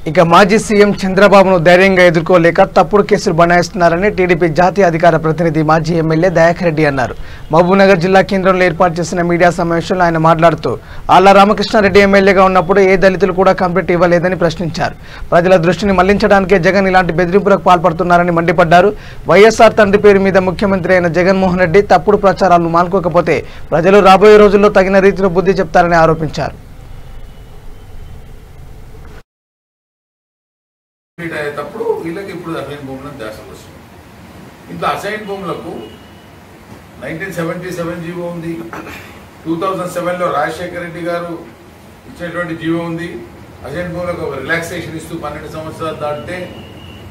ఇక మాజీ సీఎం చంద్రబాబును ధైర్యంగా ఎదుర్కోలేక తప్పుడు కేసులు బనాయిస్తున్నారని టీడీపీ జాతీయ అధికార ప్రతినిధి మాజీ ఎమ్మెల్యే దయాకర్ రెడ్డి అన్నారు. మహబూబ్నగర్ జిల్లా కేంద్రంలో ఏర్పాటు చేసిన మీడియా సమావేశంలో ఆయన మాట్లాడుతూ ఆళ్ల రామకృష్ణారెడ్డి ఎమ్మెల్యేగా ఉన్నప్పుడు ఏ దళితులు కూడా కంప్లైంట్ ఇవ్వలేదని ప్రశ్నించారు. ప్రజల దృష్టిని మళ్లించడానికే జగన్ ఇలాంటి బెదిరింపులకు పాల్పడుతున్నారని మండిపడ్డారు. వైఎస్ఆర్ తండ్రి పేరు మీద ముఖ్యమంత్రి అయిన జగన్మోహన్ రెడ్డి తప్పుడు ప్రచారాలను మానుకోకపోతే ప్రజలు రాబోయే రోజుల్లో తగిన రీతిలో బుద్ధి చెప్తారని ఆరోపించారు. అయ్యేటప్పుడు వీళ్ళకి ఇప్పుడు అసైన్ భూములను దాసం వస్తుంది. ఇంట్లో అసైన్ భూములకు 1977 జీవో ఉంది, 2007లో రాజశేఖర రెడ్డి గారు ఇచ్చినటువంటి జీవో ఉంది. అసైన్ భూములకు రిలాక్సేషన్ ఇస్తూ 12 సంవత్సరాలు దాటితే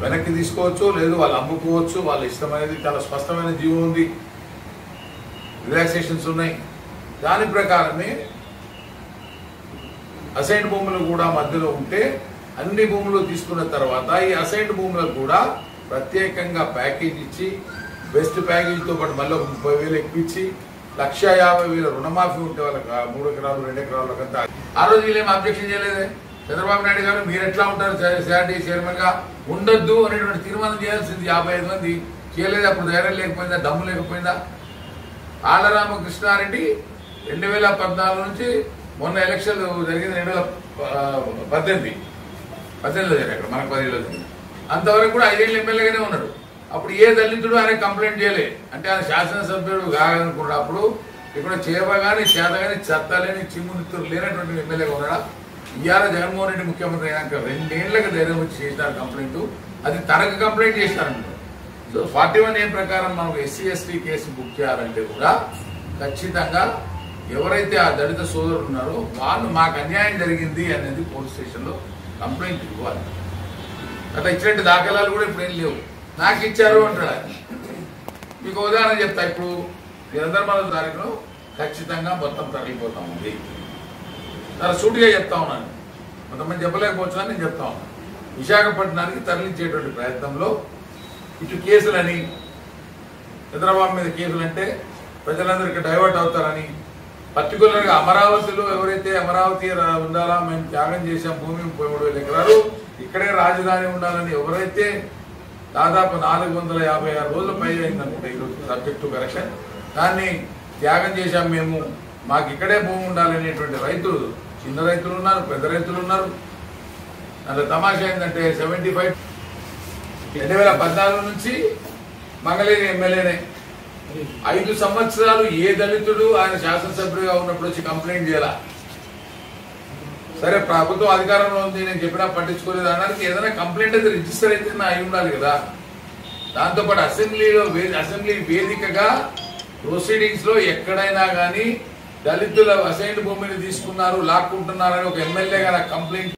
వెనక్కి తీసుకోవచ్చు, లేదు వాళ్ళు అమ్ముకోవచ్చు, వాళ్ళ ఇష్టం అనేది చాలా స్పష్టమైన జీవో ఉంది, రిలాక్సేషన్స్ ఉన్నాయి. దాని ప్రకారమే అసైన్ భూములు కూడా మధ్యలో ఉంటే అన్ని భూములు తీసుకున్న తర్వాత ఈ అసైన్డ్ భూములకు కూడా ప్రత్యేకంగా ప్యాకేజ్ ఇచ్చి బెస్ట్ ప్యాకేజీతో పాటు మళ్ళీ 30,000 ఎక్కించి 1,50,000 రుణమాఫీ ఉంటే వాళ్ళకి 3 ఎకరాలు 2 ఎకరాలకంతా ఆ రోజు వీళ్ళేం అబ్జెక్షన్ చేయలేదే. చంద్రబాబు నాయుడు గారు మీరు ఎట్లా ఉంటారు సిఆర్డీ చైర్మన్ గా ఉండొద్దు అనేటువంటి తీర్మానం చేయాల్సింది 55 మంది చేయలేదు. అప్పుడు ధైర్యం లేకపోయిందా, దమ్ము లేకపోయిందా? ఆళ్ల రామకృష్ణారెడ్డి 2014 నుంచి మొన్న ఎలక్షన్ జరిగింది 2018లో జరిగాడు, మనకు 10 జరిగింది. అంతవరకు కూడా 5 ఏళ్ళు ఎమ్మెల్యేగానే ఉన్నాడు. అప్పుడు ఏ దళితుడు ఆయన కంప్లైంట్ చేయలే. అంటే ఆయన శాసనసభ్యుడు కాదనుకున్నప్పుడు ఇక్కడ చేయగానే చేతగానే చెత్తలేని చిమ్మునిత్తులు లేనటువంటి ఎమ్మెల్యేగా ఉన్నాడా? ఇవాళ జగన్మోహన్ రెడ్డి ముఖ్యమంత్రి అయినాక 2 ఏళ్లకు ధైర్యం వచ్చి చేసినారు కంప్లైంట్. అది తనకు కంప్లైంట్ చేసినారంటారు. సో 41A ప్రకారం మనకు SC ST కేసు బుక్ చేయాలంటే కూడా ఖచ్చితంగా ఎవరైతే ఆ దళిత సోదరులు ఉన్నారో వాళ్ళు మాకు అన్యాయం జరిగింది అనేది పోలీస్ స్టేషన్లో కంప్లైంట్ ఇవ్వాలి. అట్లా ఇచ్చినట్టు దాఖలాలు కూడా ఇప్పుడు ఏం లేవు. నాకు ఇచ్చారు అంటాడు. మీకు ఉదాహరణ చెప్తా. ఇప్పుడు 19 తారీఖులో ఖచ్చితంగా మొత్తం తరలిపోతా ఉంది. చాలా సూటిగా చెప్తా ఉన్నాను. కొంతమంది చెప్పలేకపోవచ్చు అని నేను చెప్తా ఉన్నాను. విశాఖపట్నానికి తరలించేటువంటి ప్రయత్నంలో ఇటు కేసులని, చంద్రబాబు మీద కేసులంటే ప్రజలందరికీ డైవర్ట్ అవుతారని, పర్టికులర్గా అమరావతిలో ఎవరైతే అమరావతి ఉండాలా, మేము త్యాగం చేసాం భూమి 33,000 ఎకరాలు ఇక్కడే రాజధాని ఉండాలని ఎవరైతే దాదాపు 456 రోజుల పై అయిందనుకుంటే ఈరోజు సబ్జెక్ట్ టు కరెక్షన్, దాన్ని త్యాగం చేశాం మేము, మాకు ఇక్కడే భూమి ఉండాలనేటువంటి రైతులు, చిన్న రైతులు ఉన్నారు, పెద్ద రైతులు ఉన్నారు. అందులో తమాషా ఏంటంటే 75 2014 నుంచి మంగళగిరి ఎమ్మెల్యేనే 5 సంవత్సరాలు ఏ దళితుడు ఆయన శాసనసభ్యుడిగా ఉన్నప్పుడు వచ్చి కంప్లైంట్ చేయాల. సరే ప్రభుత్వం అధికారంలో ఉంది, నేను చెప్పినా పట్టించుకోలేదు అనడానికి ఏదైనా కంప్లైంట్ అయితే రిజిస్టర్ అయితే అయి ఉండాలి కదా. దాంతోపాటు అసెంబ్లీ వేదికగా ప్రొసీడింగ్స్ లో ఎక్కడైనా కానీ దళితుల అసైన్డ్ భూమిని తీసుకున్నారు, లాక్కుంటున్నారని ఒక ఎమ్మెల్యేగా నాకు కంప్లైంట్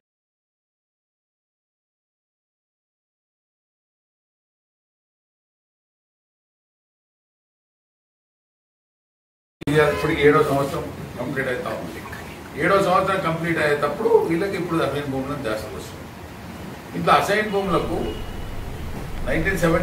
ఇప్పుడు 7వ సంవత్సరం కంప్లీట్ అవుతా ఉంది. 7వ సంవత్సరం కంప్లీట్ అయ్యేటప్పుడు వీళ్ళకి ఇప్పుడు అసైన్ భూములను దాసం వస్తుంది. ఇంట్లో అసైన్ భూములకు 1970